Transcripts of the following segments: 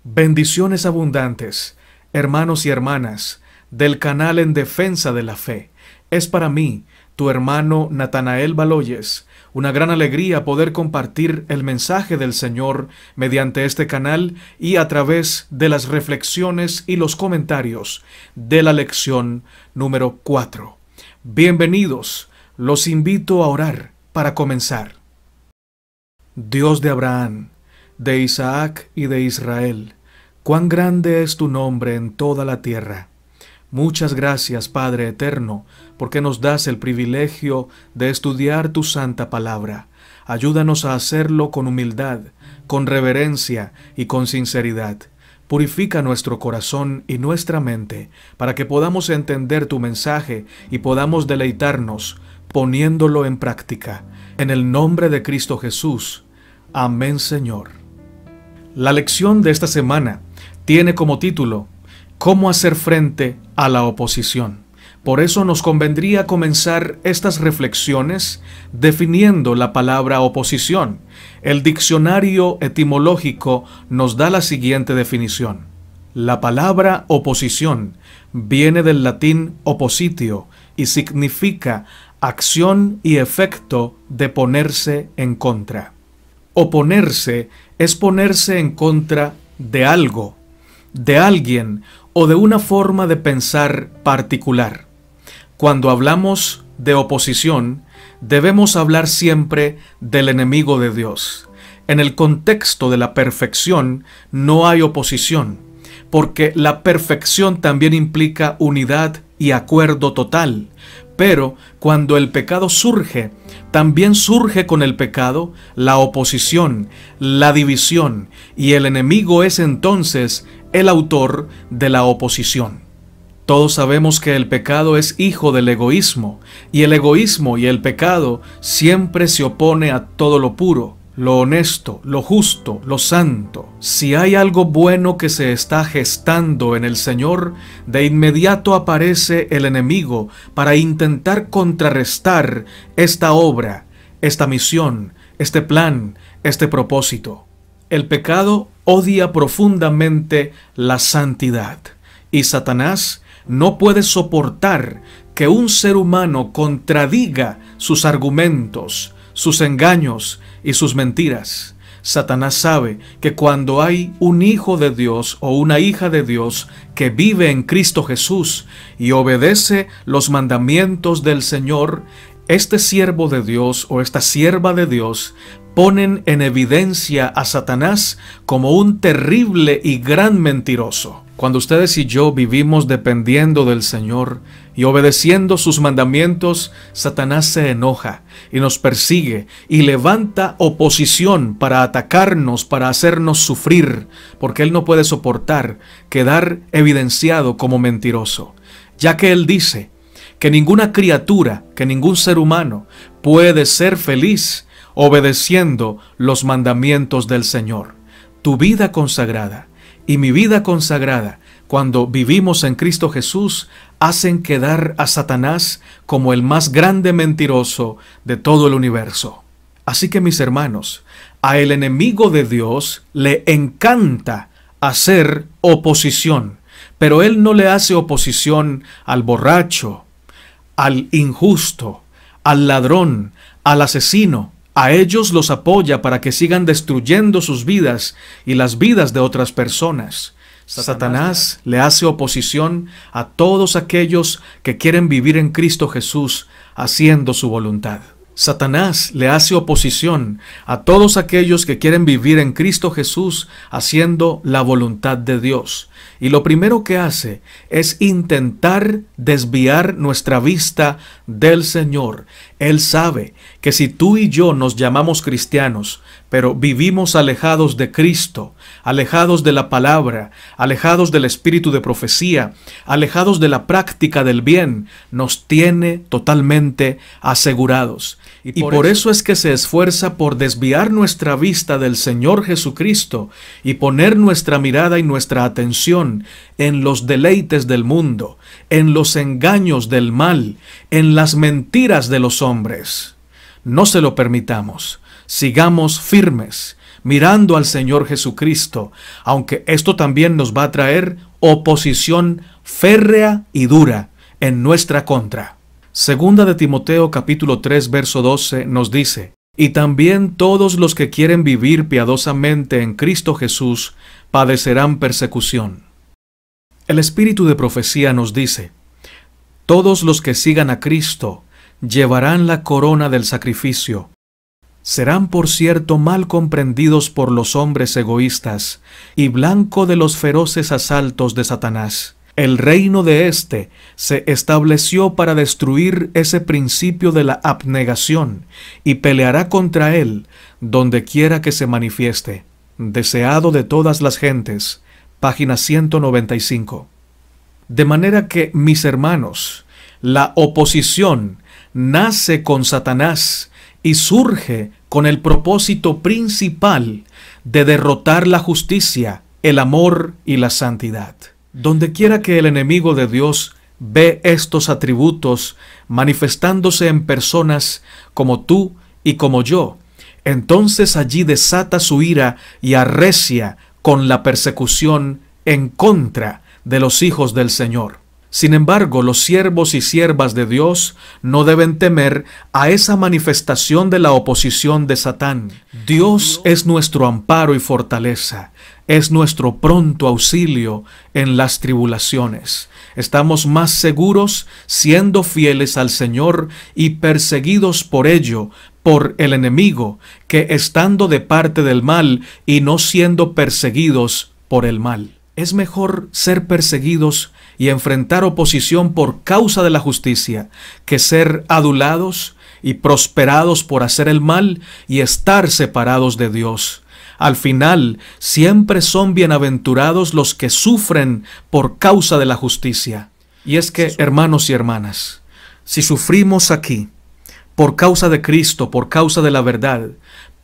Bendiciones abundantes, hermanos y hermanas, del canal En Defensa de la Fe. Es para mí, tu hermano Natanael Baloyes, una gran alegría poder compartir el mensaje del Señor mediante este canal y a través de las reflexiones y los comentarios de la lección número 4. Bienvenidos, los invito a orar para comenzar. Dios de Abraham, de Isaac y de Israel, cuán grande es tu nombre en toda la tierra. Muchas gracias, Padre eterno, porque nos das el privilegio de estudiar tu santa palabra. Ayúdanos a hacerlo con humildad, con reverencia y con sinceridad. Purifica nuestro corazón y nuestra mente, para que podamos entender tu mensaje y podamos deleitarnos poniéndolo en práctica. En el nombre de Cristo Jesús. Amén, Señor. La lección de esta semana tiene como título ¿Cómo hacer frente a la oposición? Por eso nos convendría comenzar estas reflexiones definiendo la palabra oposición. El diccionario etimológico nos da la siguiente definición. La palabra oposición viene del latín oppositio y significa acción y efecto de ponerse en contra. Oponerse es ponerse en contra de algo, de alguien o de una forma de pensar particular. Cuando hablamos de oposición, debemos hablar siempre del enemigo de Dios. En el contexto de la perfección no hay oposición, porque la perfección también implica unidad y acuerdo total. Pero cuando el pecado surge, también surge con el pecado la oposición, la división, y el enemigo es entonces el autor de la oposición. Todos sabemos que el pecado es hijo del egoísmo, y el egoísmo y el pecado siempre se opone a todo lo puro, lo honesto, lo justo, lo santo. Si hay algo bueno que se está gestando en el Señor, de inmediato aparece el enemigo para intentar contrarrestar esta obra, esta misión, este plan, este propósito. El pecado odia profundamente la santidad, y Satanás no puede soportar que un ser humano contradiga sus argumentos, sus engaños y sus mentiras. Satanás sabe que cuando hay un hijo de Dios o una hija de Dios que vive en Cristo Jesús y obedece los mandamientos del Señor, este siervo de Dios o esta sierva de Dios ponen en evidencia a Satanás como un terrible y gran mentiroso. Cuando ustedes y yo vivimos dependiendo del Señor y obedeciendo sus mandamientos, Satanás se enoja y nos persigue y levanta oposición para atacarnos, para hacernos sufrir, porque él no puede soportar quedar evidenciado como mentiroso, ya que él dice que ninguna criatura, que ningún ser humano puede ser feliz obedeciendo los mandamientos del Señor. Tu vida consagrada y mi vida consagrada, cuando vivimos en Cristo Jesús, hacen quedar a Satanás como el más grande mentiroso de todo el universo. Así que, mis hermanos, a el enemigo de Dios le encanta hacer oposición, pero él no le hace oposición al borracho, al injusto, al ladrón, al asesino. A ellos los apoya para que sigan destruyendo sus vidas y las vidas de otras personas. Satanás le hace oposición a todos aquellos que quieren vivir en Cristo Jesús haciendo su voluntad. Satanás le hace oposición a todos aquellos que quieren vivir en Cristo Jesús haciendo la voluntad de Dios. Y lo primero que hace es intentar desviar nuestra vista del Señor. Él sabe que si tú y yo nos llamamos cristianos, pero vivimos alejados de Cristo, alejados de la palabra, alejados del espíritu de profecía, alejados de la práctica del bien, nos tiene totalmente asegurados. Y por eso es que se esfuerza por desviar nuestra vista del Señor Jesucristo y poner nuestra mirada y nuestra atención en los deleites del mundo, en los engaños del mal, en las mentiras de los hombres. No se lo permitamos. Sigamos firmes, mirando al Señor Jesucristo, aunque esto también nos va a traer oposición férrea y dura en nuestra contra. Segunda de Timoteo capítulo 3 verso 12 nos dice: y también todos los que quieren vivir piadosamente en Cristo Jesús padecerán persecución. El espíritu de profecía nos dice: todos los que sigan a Cristo llevarán la corona del sacrificio. Serán, por cierto, mal comprendidos por los hombres egoístas y blanco de los feroces asaltos de Satanás. El reino de éste se estableció para destruir ese principio de la abnegación y peleará contra él donde quiera que se manifieste. Deseado de todas las gentes. Página 195. De manera que, mis hermanos, la oposición nace con Satanás y surge con el propósito principal de derrotar la justicia, el amor y la santidad. Donde quiera que el enemigo de Dios ve estos atributos manifestándose en personas como tú y como yo, entonces allí desata su ira y arrecia con la persecución en contra de los hijos del Señor. Sin embargo, los siervos y siervas de Dios no deben temer a esa manifestación de la oposición de Satán. Dios es nuestro amparo y fortaleza, es nuestro pronto auxilio en las tribulaciones. Estamos más seguros siendo fieles al Señor y perseguidos por ello, por el enemigo, que estando de parte del mal y no siendo perseguidos por el mal. Es mejor ser perseguidos y enfrentar oposición por causa de la justicia, que ser adulados y prosperados por hacer el mal y estar separados de Dios. Al final, siempre son bienaventurados los que sufren por causa de la justicia. Y es que, hermanos y hermanas, si sufrimos aquí, por causa de Cristo, por causa de la verdad,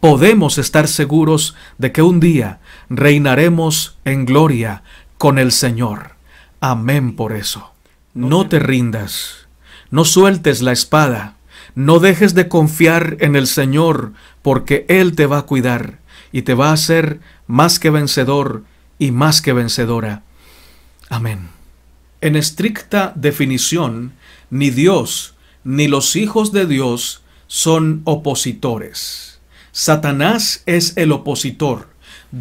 podemos estar seguros de que un día reinaremos en gloria con el Señor. Amén por eso. No te rindas, no sueltes la espada, no dejes de confiar en el Señor, porque Él te va a cuidar y te va a hacer más que vencedor y más que vencedora. Amén. En estricta definición, ni Dios ni los hijos de Dios son opositores. Satanás es el opositor.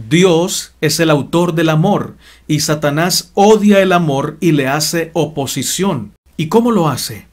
Dios es el autor del amor y Satanás odia el amor y le hace oposición. ¿Y cómo lo hace?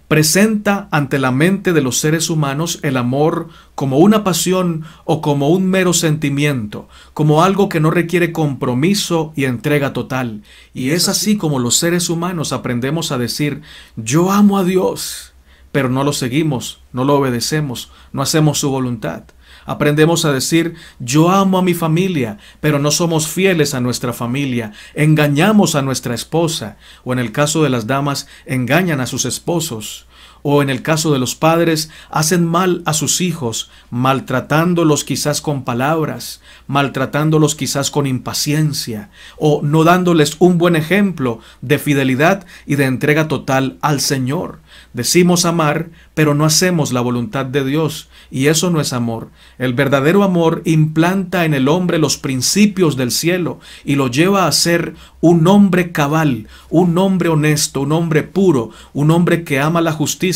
Presenta ante la mente de los seres humanos el amor como una pasión o como un mero sentimiento, como algo que no requiere compromiso y entrega total. Y es así como los seres humanos aprendemos a decir: yo amo a Dios, pero no lo seguimos, no lo obedecemos, no hacemos su voluntad. Aprendemos a decir: yo amo a mi familia, pero no somos fieles a nuestra familia. Engañamos a nuestra esposa, o en el caso de las damas, engañan a sus esposos. O en el caso de los padres, hacen mal a sus hijos, maltratándolos quizás con palabras, maltratándolos quizás con impaciencia, o no dándoles un buen ejemplo de fidelidad y de entrega total al Señor. Decimos amar, pero no hacemos la voluntad de Dios, y eso no es amor. El verdadero amor implanta en el hombre los principios del cielo y lo lleva a ser un hombre cabal, un hombre honesto, un hombre puro, un hombre que ama la justicia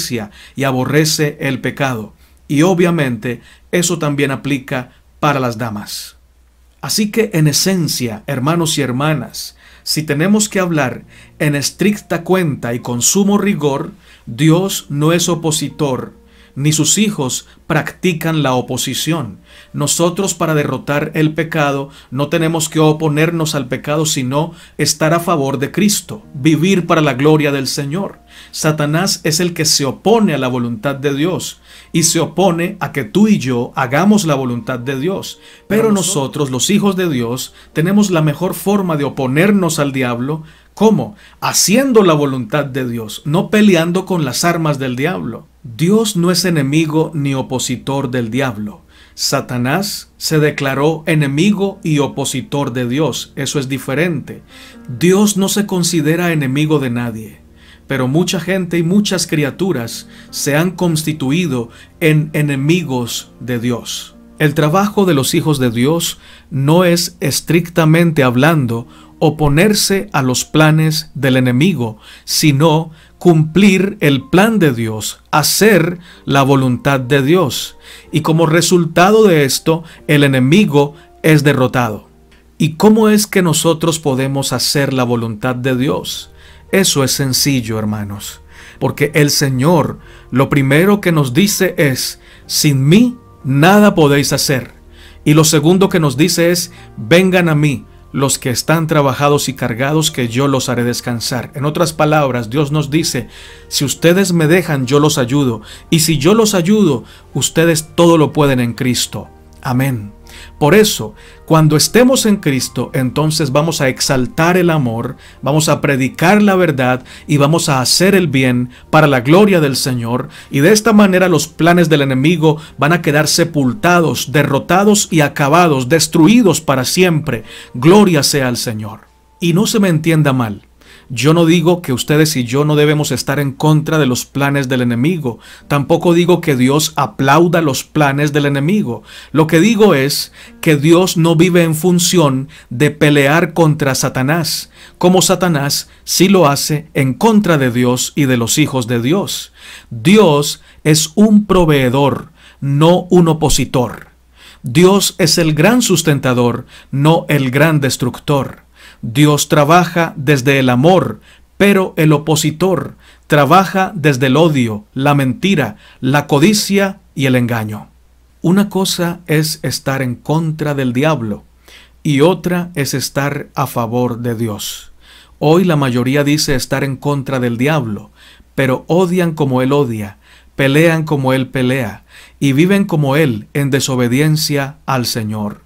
y aborrece el pecado. Y obviamente eso también aplica para las damas. Así que en esencia, hermanos y hermanas, si tenemos que hablar en estricta cuenta y con sumo rigor, Dios no es opositor, ni sus hijos practican la oposición. Nosotros, para derrotar el pecado, no tenemos que oponernos al pecado, sino estar a favor de Cristo, vivir para la gloria del Señor. Satanás es el que se opone a la voluntad de Dios y se opone a que tú y yo hagamos la voluntad de Dios. Pero nosotros, los hijos de Dios, tenemos la mejor forma de oponernos al diablo. ¿Cómo? Haciendo la voluntad de Dios, no peleando con las armas del diablo. Dios no es enemigo ni opositor del diablo. Satanás se declaró enemigo y opositor de Dios. Eso es diferente. Dios no se considera enemigo de nadie, pero mucha gente y muchas criaturas se han constituido en enemigos de Dios. El trabajo de los hijos de Dios no es, estrictamente hablando, oponerse a los planes del enemigo, sino cumplir el plan de Dios, hacer la voluntad de Dios. Y como resultado de esto, el enemigo es derrotado. ¿Y cómo es que nosotros podemos hacer la voluntad de Dios? Eso es sencillo, hermanos, porque el Señor lo primero que nos dice es: sin mí nada podéis hacer. Y lo segundo que nos dice es: vengan a mí los que están trabajados y cargados, que yo los haré descansar. En otras palabras, Dios nos dice: si ustedes me dejan, yo los ayudo. Y si yo los ayudo, ustedes todo lo pueden en Cristo. Amén. Por eso, cuando estemos en Cristo, entonces vamos a exaltar el amor, vamos a predicar la verdad y vamos a hacer el bien para la gloria del Señor. Y de esta manera los planes del enemigo van a quedar sepultados, derrotados y acabados, destruidos para siempre. Gloria sea al Señor. Y no se me entienda mal. Yo no digo que ustedes y yo no debemos estar en contra de los planes del enemigo. Tampoco digo que Dios aplauda los planes del enemigo. Lo que digo es que Dios no vive en función de pelear contra Satanás, como Satanás sí lo hace en contra de Dios y de los hijos de Dios. Dios es un proveedor, no un opositor. Dios es el gran sustentador, no el gran destructor. Dios trabaja desde el amor, pero el opositor trabaja desde el odio, la mentira, la codicia y el engaño. Una cosa es estar en contra del diablo y otra es estar a favor de Dios. Hoy la mayoría dice estar en contra del diablo, pero odian como él odia, pelean como él pelea y viven como él en desobediencia al Señor.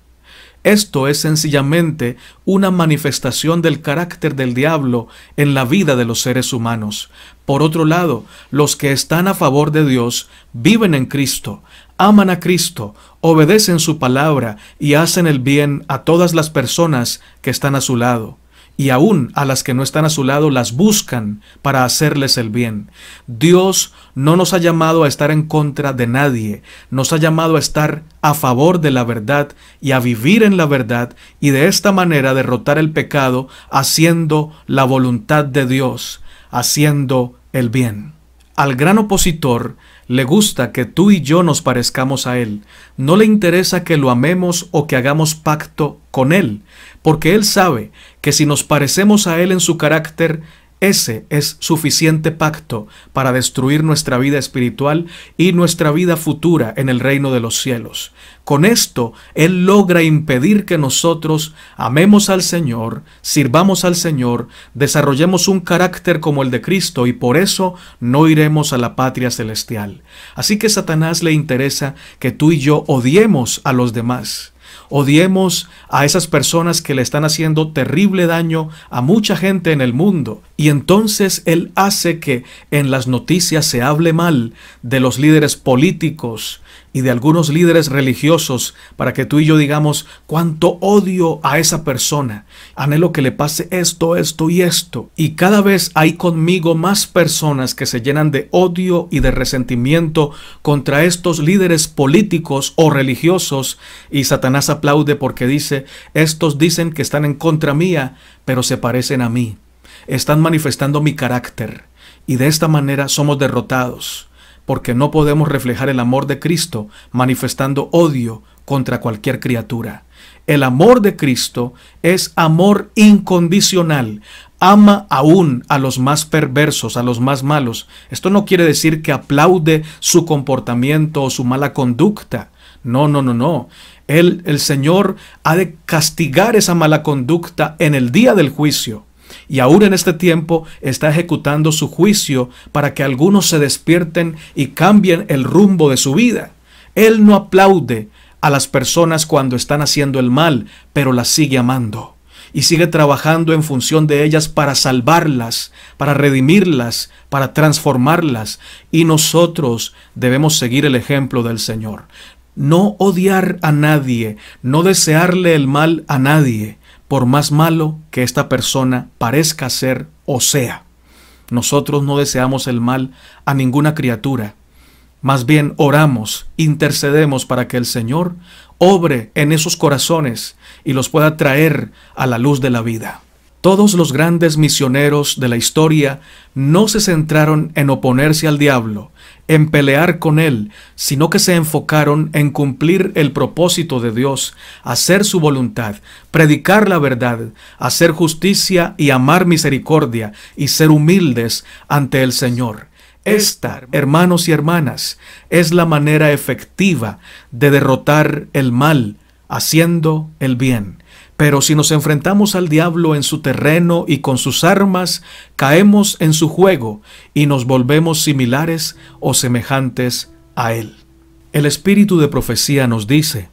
Esto es sencillamente una manifestación del carácter del diablo en la vida de los seres humanos. Por otro lado, los que están a favor de Dios viven en Cristo, aman a Cristo, obedecen su palabra y hacen el bien a todas las personas que están a su lado. Y aún a las que no están a su lado las buscan para hacerles el bien. Dios no nos ha llamado a estar en contra de nadie, nos ha llamado a estar a favor de la verdad y a vivir en la verdad y de esta manera derrotar el pecado haciendo la voluntad de Dios, haciendo el bien. Al gran opositor le gusta que tú y yo nos parezcamos a él. No le interesa que lo amemos o que hagamos pacto con él, porque él sabe que si nos parecemos a él en su carácter, ese es suficiente pacto para destruir nuestra vida espiritual y nuestra vida futura en el reino de los cielos. Con esto, Él logra impedir que nosotros amemos al Señor, sirvamos al Señor, desarrollemos un carácter como el de Cristo y por eso no iremos a la patria celestial. Así que a Satanás le interesa que tú y yo odiemos a los demás. Odiemos a esas personas que le están haciendo terrible daño a mucha gente en el mundo. Y entonces Él hace que en las noticias se hable mal de los líderes políticos y de algunos líderes religiosos para que tú y yo digamos cuánto odio a esa persona. Anhelo que le pase esto, esto y esto. Y cada vez hay conmigo más personas que se llenan de odio y de resentimiento contra estos líderes políticos o religiosos. Y Satanás aplaude porque dice, estos dicen que están en contra mía, pero se parecen a mí. Están manifestando mi carácter. Y de esta manera somos derrotados. Porque no podemos reflejar el amor de Cristo manifestando odio contra cualquier criatura. El amor de Cristo es amor incondicional. Ama aún a los más perversos, a los más malos. Esto no quiere decir que aplaude su comportamiento o su mala conducta. No. El Señor ha de castigar esa mala conducta en el día del juicio. Y aún en este tiempo está ejecutando su juicio para que algunos se despierten y cambien el rumbo de su vida. Él no aplaude a las personas cuando están haciendo el mal, pero las sigue amando. Y sigue trabajando en función de ellas para salvarlas, para redimirlas, para transformarlas. Y nosotros debemos seguir el ejemplo del Señor. No odiar a nadie, no desearle el mal a nadie, por más malo que esta persona parezca ser o sea. Nosotros no deseamos el mal a ninguna criatura. Más bien oramos, intercedemos para que el Señor obre en esos corazones y los pueda traer a la luz de la vida. Todos los grandes misioneros de la historia no se centraron en oponerse al diablo, en pelear con él, sino que se enfocaron en cumplir el propósito de Dios, hacer su voluntad, predicar la verdad, hacer justicia y amar misericordia y ser humildes ante el Señor. Esta, hermanos y hermanas, es la manera efectiva de derrotar el mal, haciendo el bien. Pero si nos enfrentamos al diablo en su terreno y con sus armas, caemos en su juego y nos volvemos similares o semejantes a él. El espíritu de profecía nos dice: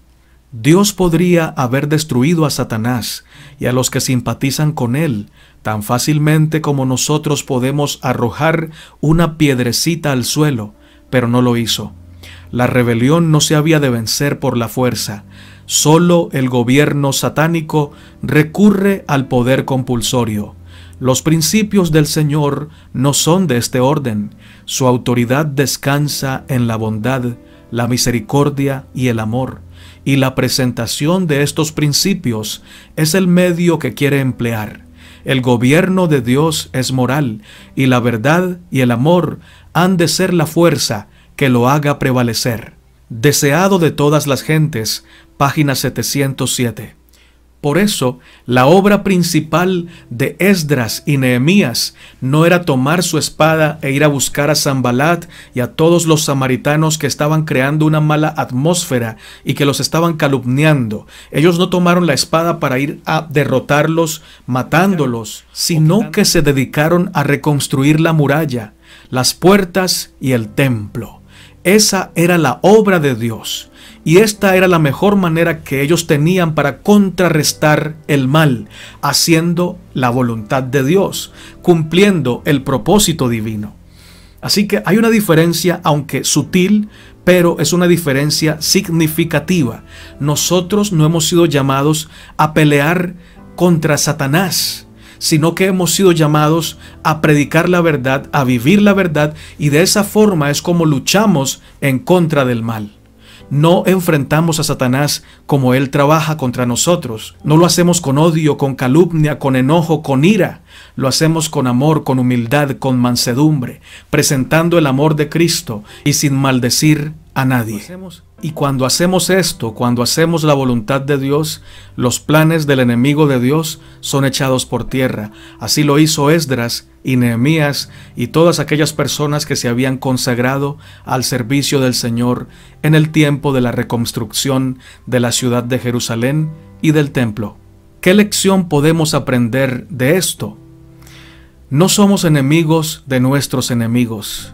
Dios podría haber destruido a Satanás y a los que simpatizan con él tan fácilmente como nosotros podemos arrojar una piedrecita al suelo, pero no lo hizo. La rebelión no se había de vencer por la fuerza. Solo el gobierno satánico recurre al poder compulsorio. Los principios del Señor no son de este orden. Su autoridad descansa en la bondad, la misericordia y el amor. Y la presentación de estos principios es el medio que quiere emplear. El gobierno de Dios es moral, y la verdad y el amor han de ser la fuerza que lo haga prevalecer. Deseado de todas las gentes, página 707. Por eso, la obra principal de Esdras y Nehemías no era tomar su espada e ir a buscar a Sanbalat y a todos los samaritanos que estaban creando una mala atmósfera y que los estaban calumniando. Ellos no tomaron la espada para ir a derrotarlos, matándolos, sino que se dedicaron a reconstruir la muralla, las puertas y el templo. Esa era la obra de Dios. Y esta era la mejor manera que ellos tenían para contrarrestar el mal, haciendo la voluntad de Dios, cumpliendo el propósito divino. Así que hay una diferencia, aunque sutil, pero es una diferencia significativa. Nosotros no hemos sido llamados a pelear contra Satanás, sino que hemos sido llamados a predicar la verdad, a vivir la verdad, y de esa forma es como luchamos en contra del mal. No enfrentamos a Satanás como él trabaja contra nosotros. No lo hacemos con odio, con calumnia, con enojo, con ira. Lo hacemos con amor, con humildad, con mansedumbre, presentando el amor de Cristo y sin maldecir a nadie. Y cuando hacemos esto, cuando hacemos la voluntad de Dios, los planes del enemigo de Dios son echados por tierra. Así lo hizo Esdras y Nehemías y todas aquellas personas que se habían consagrado al servicio del Señor en el tiempo de la reconstrucción de la ciudad de Jerusalén y del templo. ¿Qué lección podemos aprender de esto? No somos enemigos de nuestros enemigos.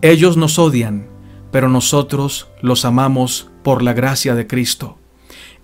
Ellos nos odian, pero nosotros los amamos por la gracia de Cristo.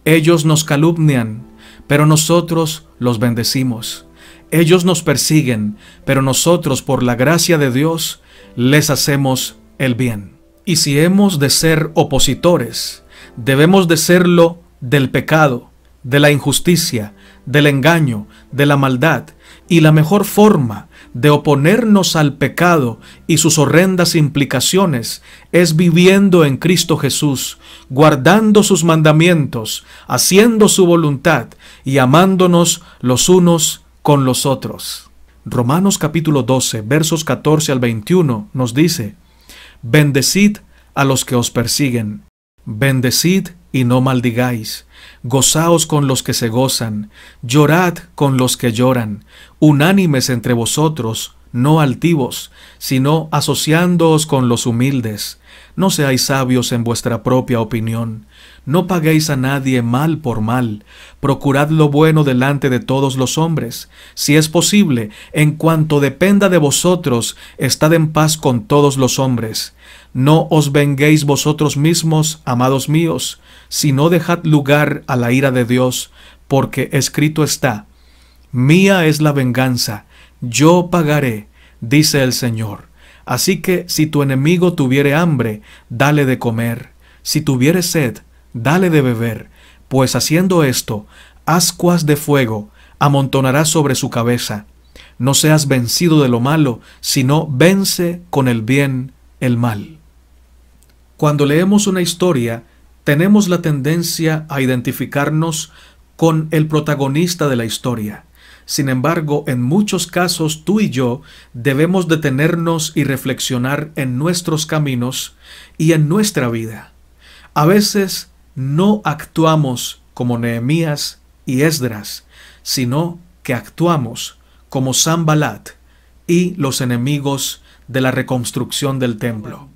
Ellos nos calumnian, pero nosotros los bendecimos. Ellos nos persiguen, pero nosotros por la gracia de Dios les hacemos el bien. Y si hemos de ser opositores, debemos de serlo del pecado, de la injusticia, del engaño, de la maldad. Y la mejor forma de oponernos al pecado y sus horrendas implicaciones es viviendo en Cristo Jesús, guardando sus mandamientos, haciendo su voluntad y amándonos los unos con los otros. Romanos capítulo 12, versos 14 al 21 nos dice: Bendecid a los que os persiguen, bendecid y no maldigáis, gozaos con los que se gozan, llorad con los que lloran, unánimes entre vosotros, no altivos, sino asociándoos con los humildes. No seáis sabios en vuestra propia opinión. No paguéis a nadie mal por mal. Procurad lo bueno delante de todos los hombres. Si es posible, en cuanto dependa de vosotros, estad en paz con todos los hombres. No os venguéis vosotros mismos, amados míos, sino dejad lugar a la ira de Dios, porque escrito está: Mía es la venganza, yo pagaré, dice el Señor. Así que si tu enemigo tuviere hambre, dale de comer. Si tuviere sed, dale de beber, pues haciendo esto, ascuas de fuego amontonarás sobre su cabeza. No seas vencido de lo malo, sino vence con el bien el mal. Cuando leemos una historia, tenemos la tendencia a identificarnos con el protagonista de la historia. Sin embargo, en muchos casos tú y yo debemos detenernos y reflexionar en nuestros caminos y en nuestra vida. A veces no actuamos como Nehemías y Esdras, sino que actuamos como Sanbalat y los enemigos de la reconstrucción del templo.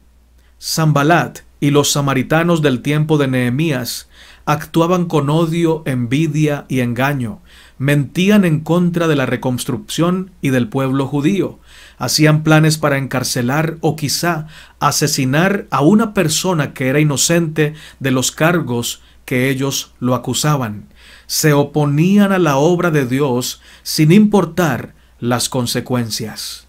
Sanbalat y los samaritanos del tiempo de Nehemías actuaban con odio, envidia y engaño, mentían en contra de la reconstrucción y del pueblo judío, hacían planes para encarcelar o quizá asesinar a una persona que era inocente de los cargos que ellos lo acusaban. Se oponían a la obra de Dios sin importar las consecuencias.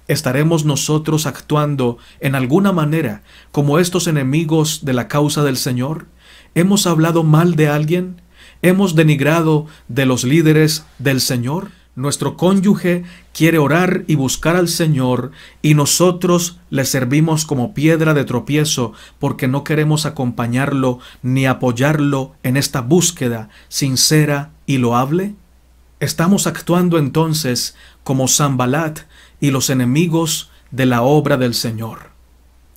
¿Estaremos nosotros actuando en alguna manera como estos enemigos de la causa del Señor? ¿Hemos hablado mal de alguien? ¿Hemos denigrado de los líderes del Señor? Nuestro cónyuge quiere orar y buscar al Señor y nosotros le servimos como piedra de tropiezo porque no queremos acompañarlo ni apoyarlo en esta búsqueda sincera y loable. ¿Estamos actuando entonces como Sanbalat y los enemigos de la obra del Señor?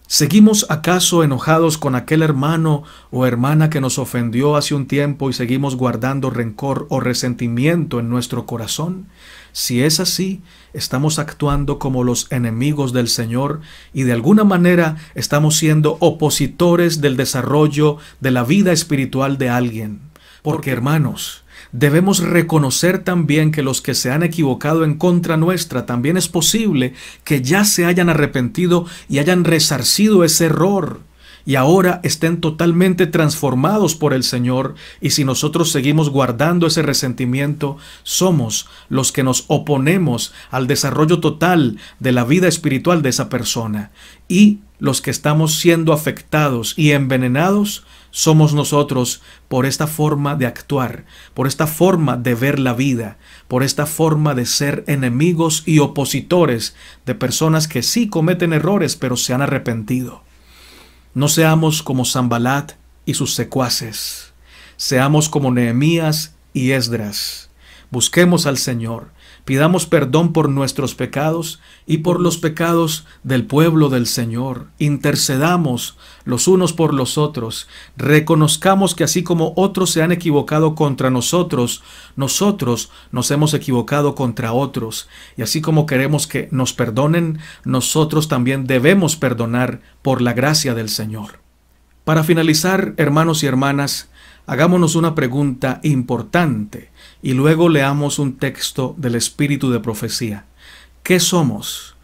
¿Seguimos acaso enojados con aquel hermano o hermana que nos ofendió hace un tiempo y seguimos guardando rencor o resentimiento en nuestro corazón? Si es así, estamos actuando como los enemigos del Señor y de alguna manera estamos siendo opositores del desarrollo de la vida espiritual de alguien. Porque, hermanos, debemos reconocer también que los que se han equivocado en contra nuestra, también es posible que ya se hayan arrepentido y hayan resarcido ese error y ahora estén totalmente transformados por el Señor, y si nosotros seguimos guardando ese resentimiento, somos los que nos oponemos al desarrollo total de la vida espiritual de esa persona, y los que estamos siendo afectados y envenenados somos nosotros por esta forma de actuar, por esta forma de ver la vida, por esta forma de ser enemigos y opositores de personas que sí cometen errores pero se han arrepentido. No seamos como Sanbalat y sus secuaces, seamos como Nehemías y Esdras. Busquemos al Señor, pidamos perdón por nuestros pecados y por los pecados del pueblo del Señor. Intercedamos los unos por los otros. Reconozcamos que así como otros se han equivocado contra nosotros, nosotros nos hemos equivocado contra otros. Y así como queremos que nos perdonen, nosotros también debemos perdonar por la gracia del Señor. Para finalizar, hermanos y hermanas, hagámonos una pregunta importante y luego leamos un texto del Espíritu de Profecía. ¿Qué somos?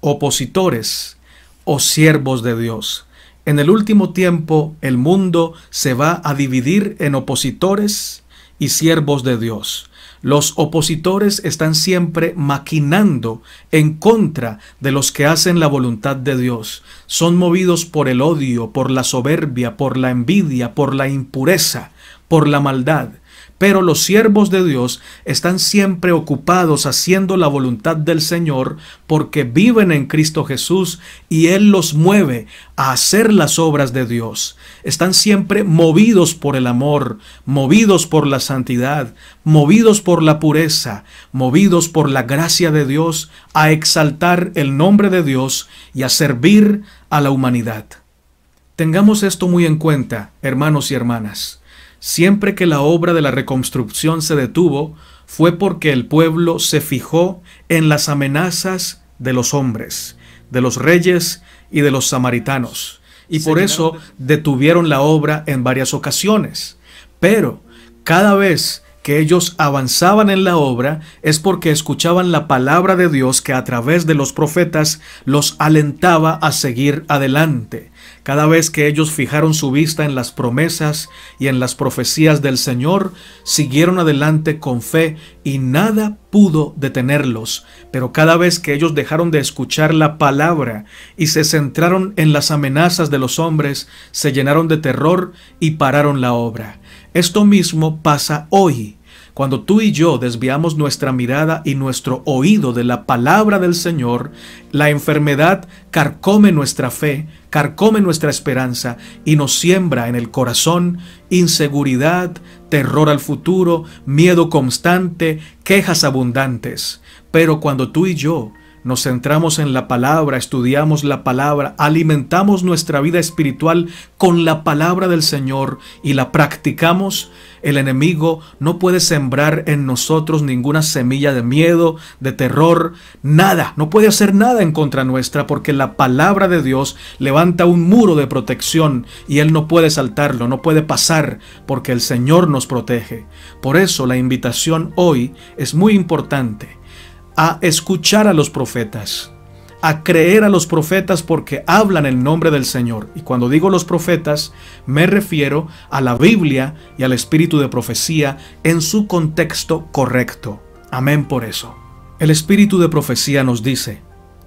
¿Opositores o siervos de Dios? En el último tiempo, el mundo se va a dividir en opositores y siervos de Dios. Los opositores están siempre maquinando en contra de los que hacen la voluntad de Dios. Son movidos por el odio, por la soberbia, por la envidia, por la impureza, por la maldad. Pero los siervos de Dios están siempre ocupados haciendo la voluntad del Señor porque viven en Cristo Jesús y Él los mueve a hacer las obras de Dios. Están siempre movidos por el amor, movidos por la santidad, movidos por la pureza, movidos por la gracia de Dios, a exaltar el nombre de Dios y a servir a la humanidad. Tengamos esto muy en cuenta, hermanos y hermanas. Siempre que la obra de la reconstrucción se detuvo, fue porque el pueblo se fijó en las amenazas de los hombres, de los reyes y de los samaritanos, y por eso detuvieron la obra en varias ocasiones. Pero cada vez que ellos avanzaban en la obra es porque escuchaban la palabra de Dios que a través de los profetas los alentaba a seguir adelante. Cada vez que ellos fijaron su vista en las promesas y en las profecías del Señor, siguieron adelante con fe y nada pudo detenerlos. Pero cada vez que ellos dejaron de escuchar la palabra y se centraron en las amenazas de los hombres, se llenaron de terror y pararon la obra. Esto mismo pasa hoy. Cuando tú y yo desviamos nuestra mirada y nuestro oído de la palabra del Señor, la enfermedad carcome nuestra fe, carcome nuestra esperanza y nos siembra en el corazón inseguridad, terror al futuro, miedo constante, quejas abundantes. Pero cuando tú y yo nos centramos en la palabra, estudiamos la palabra, alimentamos nuestra vida espiritual con la palabra del Señor y la practicamos, el enemigo no puede sembrar en nosotros ninguna semilla de miedo, de terror, nada, no puede hacer nada en contra nuestra, porque la palabra de Dios levanta un muro de protección y Él no puede saltarlo, no puede pasar, porque el Señor nos protege. Por eso la invitación hoy es muy importante: a escuchar a los profetas, a creer a los profetas, porque hablan el nombre del Señor. Y cuando digo los profetas, me refiero a la Biblia y al espíritu de profecía en su contexto correcto. Amén por eso. El espíritu de profecía nos dice: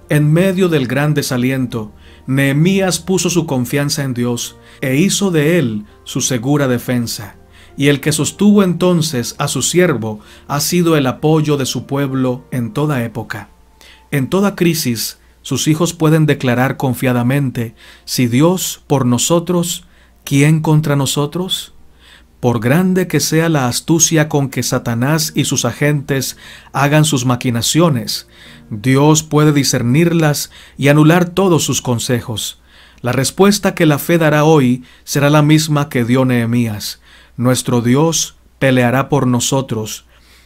en medio del gran desaliento, Nehemías puso su confianza en Dios e hizo de él su segura defensa. Y el que sostuvo entonces a su siervo ha sido el apoyo de su pueblo en toda época. En toda crisis, sus hijos pueden declarar confiadamente: si Dios por nosotros, ¿quién contra nosotros? Por grande que sea la astucia con que Satanás y sus agentes hagan sus maquinaciones, Dios puede discernirlas y anular todos sus consejos. La respuesta que la fe dará hoy será la misma que dio Nehemías: nuestro Dios peleará por nosotros,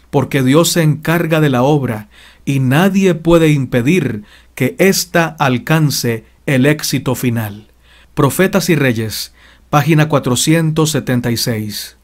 porque Dios se encarga de la obra y nadie puede impedir que ésta alcance el éxito final. Profetas y Reyes, página 476.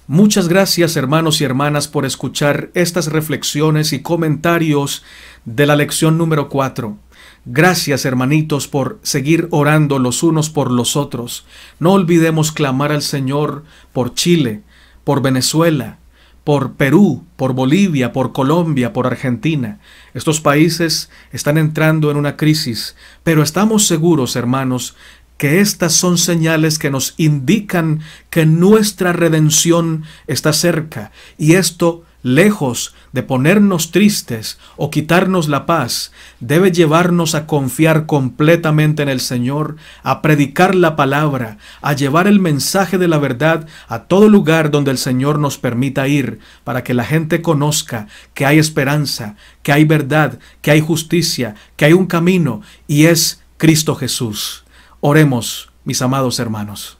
Muchas gracias, hermanos y hermanas, por escuchar estas reflexiones y comentarios de la lección número 4. Gracias, hermanitos, por seguir orando los unos por los otros. No olvidemos clamar al Señor por Chile, por Venezuela, por Perú, por Bolivia, por Colombia, por Argentina. Estos países están entrando en una crisis, pero estamos seguros, hermanos, que estas son señales que nos indican que nuestra redención está cerca, y esto, lejos de ponernos tristes o quitarnos la paz, debe llevarnos a confiar completamente en el Señor, a predicar la palabra, a llevar el mensaje de la verdad a todo lugar donde el Señor nos permita ir, para que la gente conozca que hay esperanza, que hay verdad, que hay justicia, que hay un camino, y es Cristo Jesús. Oremos, mis amados hermanos.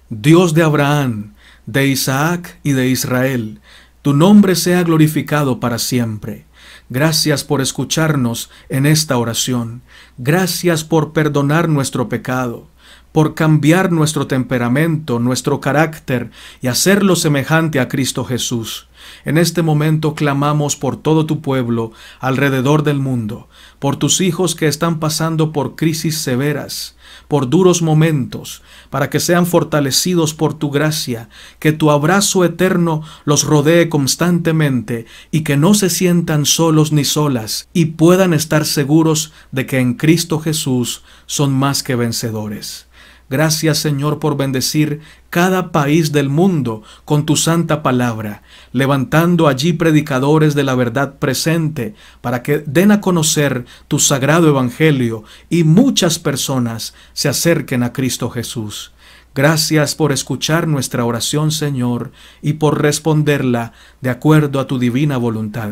Dios de Abraham, de Isaac y de Israel, tu nombre sea glorificado para siempre. Gracias por escucharnos en esta oración. Gracias por perdonar nuestro pecado, por cambiar nuestro temperamento, nuestro carácter y hacerlo semejante a Cristo Jesús. En este momento clamamos por todo tu pueblo alrededor del mundo, por tus hijos que están pasando por crisis severas, por duros momentos, para que sean fortalecidos por tu gracia, que tu abrazo eterno los rodee constantemente y que no se sientan solos ni solas y puedan estar seguros de que en Cristo Jesús son más que vencedores. Gracias, Señor, por bendecir cada país del mundo con tu santa palabra, levantando allí predicadores de la verdad presente para que den a conocer tu sagrado evangelio y muchas personas se acerquen a Cristo Jesús. Gracias por escuchar nuestra oración, Señor, y por responderla de acuerdo a tu divina voluntad.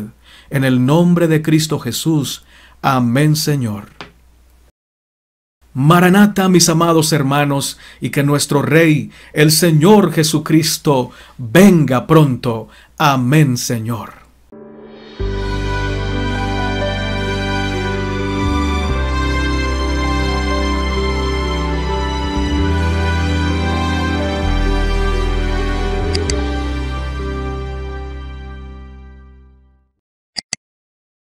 En el nombre de Cristo Jesús. Amén, Señor. Maranata, mis amados hermanos, y que nuestro Rey, el Señor Jesucristo, venga pronto. Amén, Señor.